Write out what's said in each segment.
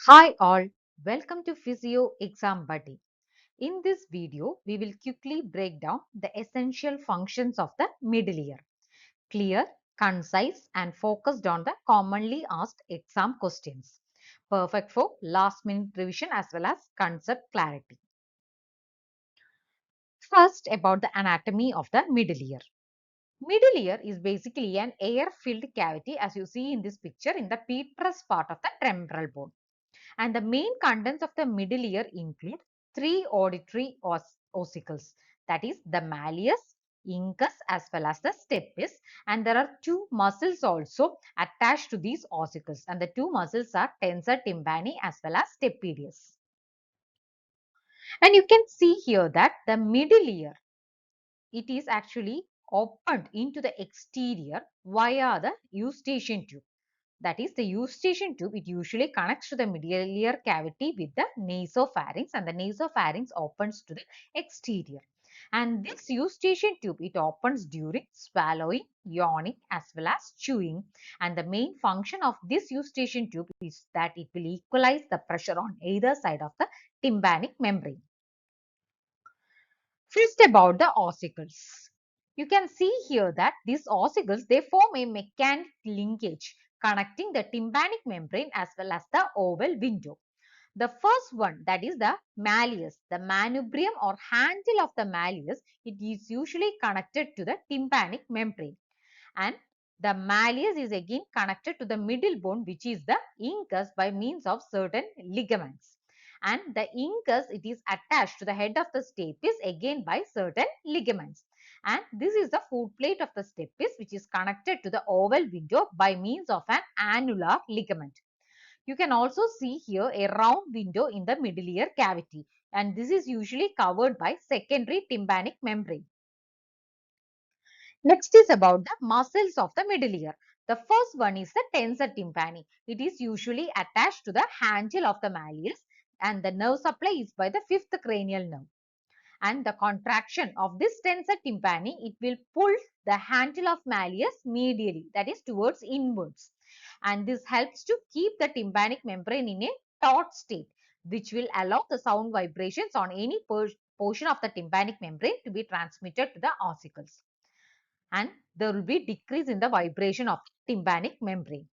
Hi all, welcome to Physio Exam Buddy. In this video, we will quickly break down the essential functions of the middle ear. Clear, concise and focused on the commonly asked exam questions. Perfect for last minute revision as well as concept clarity. First, about the anatomy of the middle ear. Middle ear is basically an air-filled cavity as you see in this picture in the petrous part of the temporal bone. And the main contents of the middle ear include three auditory ossicles, that is the malleus, incus as well as the stapes, and there are two muscles also attached to these ossicles, and the two muscles are tensor tympani as well as stapedius. And you can see here that the middle ear, it is actually opened into the exterior via the eustachian tube. That is the eustachian tube, it usually connects to the middle ear cavity with the nasopharynx, and the nasopharynx opens to the exterior. And this eustachian tube, it opens during swallowing, yawning as well as chewing. And the main function of this eustachian tube is that it will equalize the pressure on either side of the tympanic membrane. First, about the ossicles. You can see here that these ossicles, they form a mechanic linkage connecting the tympanic membrane as well as the oval window. The first one, that is the malleus, the manubrium or handle of the malleus, it is usually connected to the tympanic membrane. And the malleus is again connected to the middle bone, which is the incus, by means of certain ligaments. And the incus, it is attached to the head of the stapes again by certain ligaments. And this is the foot plate of the stapes, which is connected to the oval window by means of an annular ligament. You can also see here a round window in the middle ear cavity, and this is usually covered by secondary tympanic membrane. Next is about the muscles of the middle ear. The first one is the tensor tympani. It is usually attached to the handle of the malleus, and the nerve supply is by the fifth cranial nerve. And the contraction of this tensor tympani, it will pull the handle of malleus medially, that is towards inwards. And this helps to keep the tympanic membrane in a taut state, which will allow the sound vibrations on any portion of the tympanic membrane to be transmitted to the ossicles. And there will be decrease in the vibration of tympanic membrane.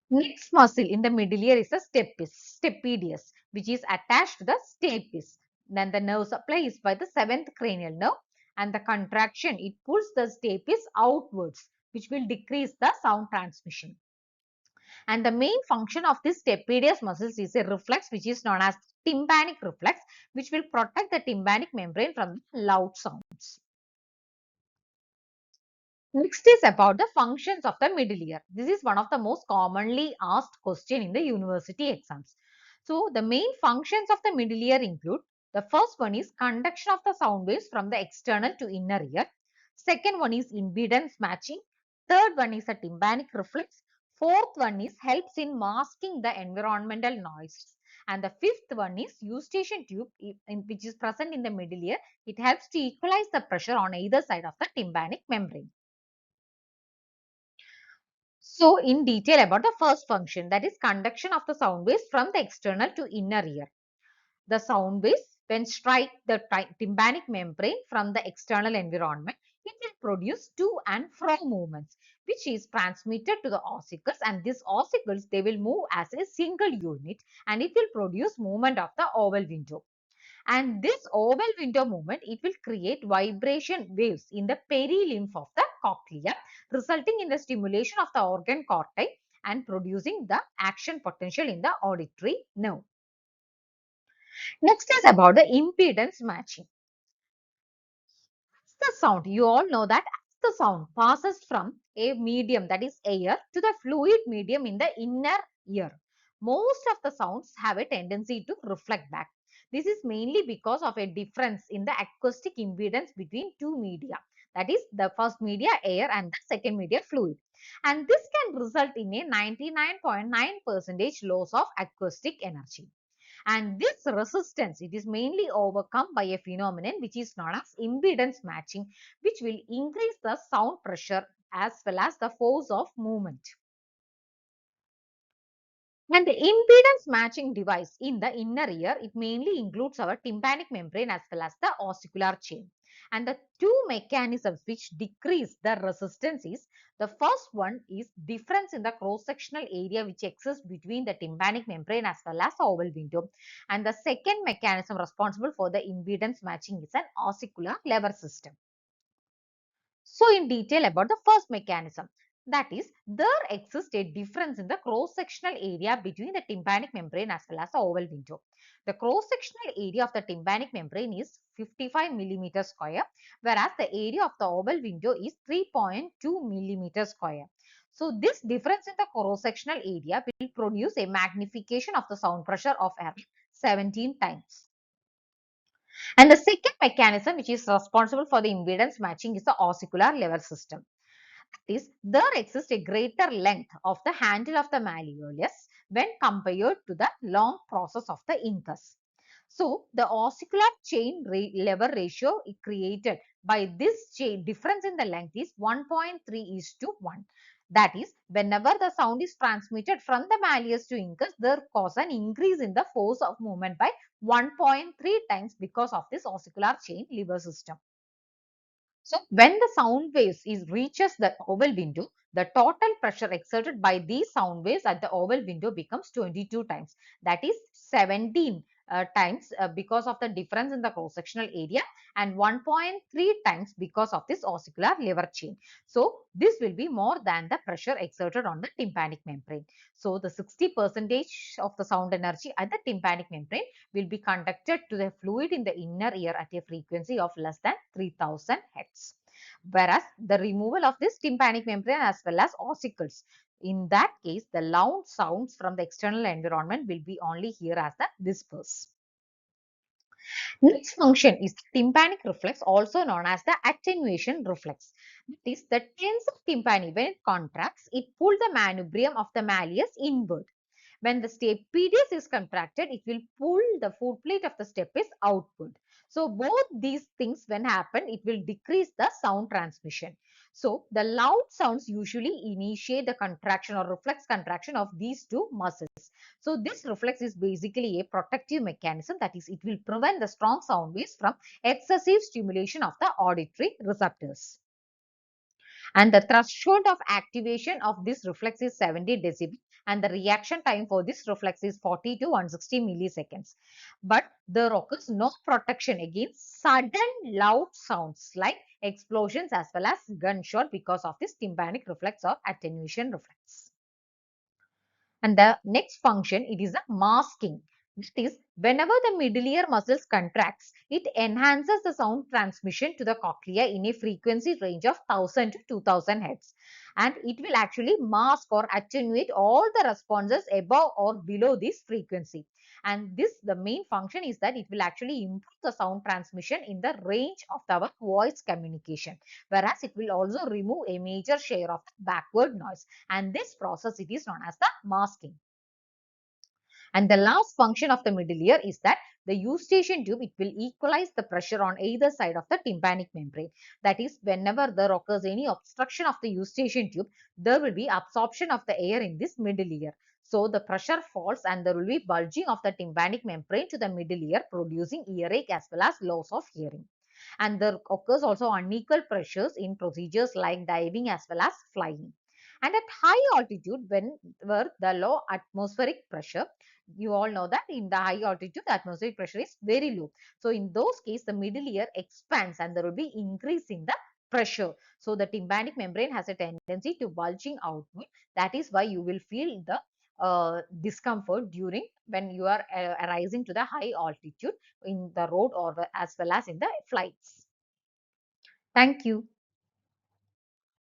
Next muscle in the middle ear is the stapedius, which is attached to the stapes. Then the nerve supply is by the seventh cranial nerve, and the contraction, it pulls the stapes outwards, which will decrease the sound transmission. And the main function of this stapedius muscles is a reflex which is known as tympanic reflex, which will protect the tympanic membrane from loud sounds. Next is about the functions of the middle ear. This is one of the most commonly asked question in the university exams. So the main functions of the middle ear include, the first one is conduction of the sound waves from the external to inner ear. Second one is impedance matching. Third one is a tympanic reflex. Fourth one is helps in masking the environmental noise. And the fifth one is eustachian tube, which is present in the middle ear. It helps to equalize the pressure on either side of the tympanic membrane. So, in detail about the first function, that is conduction of the sound waves from the external to inner ear. The sound waves, when strike the tympanic membrane from the external environment, it will produce to and from movements, which is transmitted to the ossicles, and these ossicles, they will move as a single unit, and it will produce movement of the oval window. And this oval window movement, it will create vibration waves in the perilymph of the cochlea, resulting in the stimulation of the organ cortex and producing the action potential in the auditory nerve. Next is about the impedance matching. The sound, you all know that as the sound passes from a medium, that is air, to the fluid medium in the inner ear, most of the sounds have a tendency to reflect back. This is mainly because of a difference in the acoustic impedance between two media, that is the first media air and the second media fluid, and this can result in a 99.9% loss of acoustic energy. And this resistance, it is mainly overcome by a phenomenon which is known as impedance matching, which will increase the sound pressure as well as the force of movement. And the impedance matching device in the inner ear, it mainly includes our tympanic membrane as well as the ossicular chain. And the two mechanisms which decrease the resistance is, the first one is difference in the cross-sectional area which exists between the tympanic membrane as well as the oval window. And the second mechanism responsible for the impedance matching is an ossicular lever system. So, in detail about the first mechanism, that is, there exists a difference in the cross-sectional area between the tympanic membrane as well as the oval window. The cross-sectional area of the tympanic membrane is 55 millimeter square, whereas the area of the oval window is 3.2 millimeter square. So, this difference in the cross-sectional area will produce a magnification of the sound pressure of around 17 times. And the second mechanism which is responsible for the impedance matching is the ossicular lever system. That is, there exists a greater length of the handle of the malleolus when compared to the long process of the incus. So, the ossicular chain lever ratio created by this chain difference in the length is 1.3 is to 1. That is, whenever the sound is transmitted from the malleus to incus, there cause an increase in the force of movement by 1.3 times because of this ossicular chain lever system. So, when the sound waves reaches the oval window, the total pressure exerted by these sound waves at the oval window becomes 22 times. That is 17 times because of the difference in the cross-sectional area, and 1.3 times because of this ossicular lever chain. So, this will be more than the pressure exerted on the tympanic membrane. So, the 60% of the sound energy at the tympanic membrane will be conducted to the fluid in the inner ear at a frequency of less than 3000 Hz. Whereas the removal of this tympanic membrane as well as ossicles, in that case, the loud sounds from the external environment will be only here as the whispers. Next function is tympanic reflex, also known as the attenuation reflex. That is, the tensor tympani, when it contracts, it pulls the manubrium of the malleus inward. When the stapedius is contracted, it will pull the foot plate of the stapes outward. So, both these things when happen, it will decrease the sound transmission. So, the loud sounds usually initiate the contraction or reflex contraction of these two muscles. So, this reflex is basically a protective mechanism, that is, it will prevent the strong sound waves from excessive stimulation of the auditory receptors. And the threshold of activation of this reflex is 70 decibel, and the reaction time for this reflex is 40 to 160 milliseconds. But there occurs no protection against sudden loud sounds like explosions as well as gunshot because of this tympanic reflex or attenuation reflex. And the next function, it is a masking. That is, whenever the middle ear muscles contracts, it enhances the sound transmission to the cochlea in a frequency range of 1000 to 2000 Hz. And it will actually mask or attenuate all the responses above or below this frequency. And this, the main function is that it will actually improve the sound transmission in the range of our voice communication. Whereas it will also remove a major share of backward noise. And this process, it is known as the masking. And the last function of the middle ear is that the eustachian tube, it will equalize the pressure on either side of the tympanic membrane. That is, whenever there occurs any obstruction of the eustachian tube, there will be absorption of the air in this middle ear. So, the pressure falls and there will be bulging of the tympanic membrane to the middle ear, producing earache as well as loss of hearing. And there occurs also unequal pressures in procedures like diving as well as flying. And at high altitude, where the low atmospheric pressure, you all know that in the high altitude, the atmospheric pressure is very low. So, in those cases, the middle ear expands and there will be increase in the pressure. So, the tympanic membrane has a tendency to bulging outward. That is why you will feel the discomfort during when you are rising to the high altitude in the road or as well as in the flights. Thank you.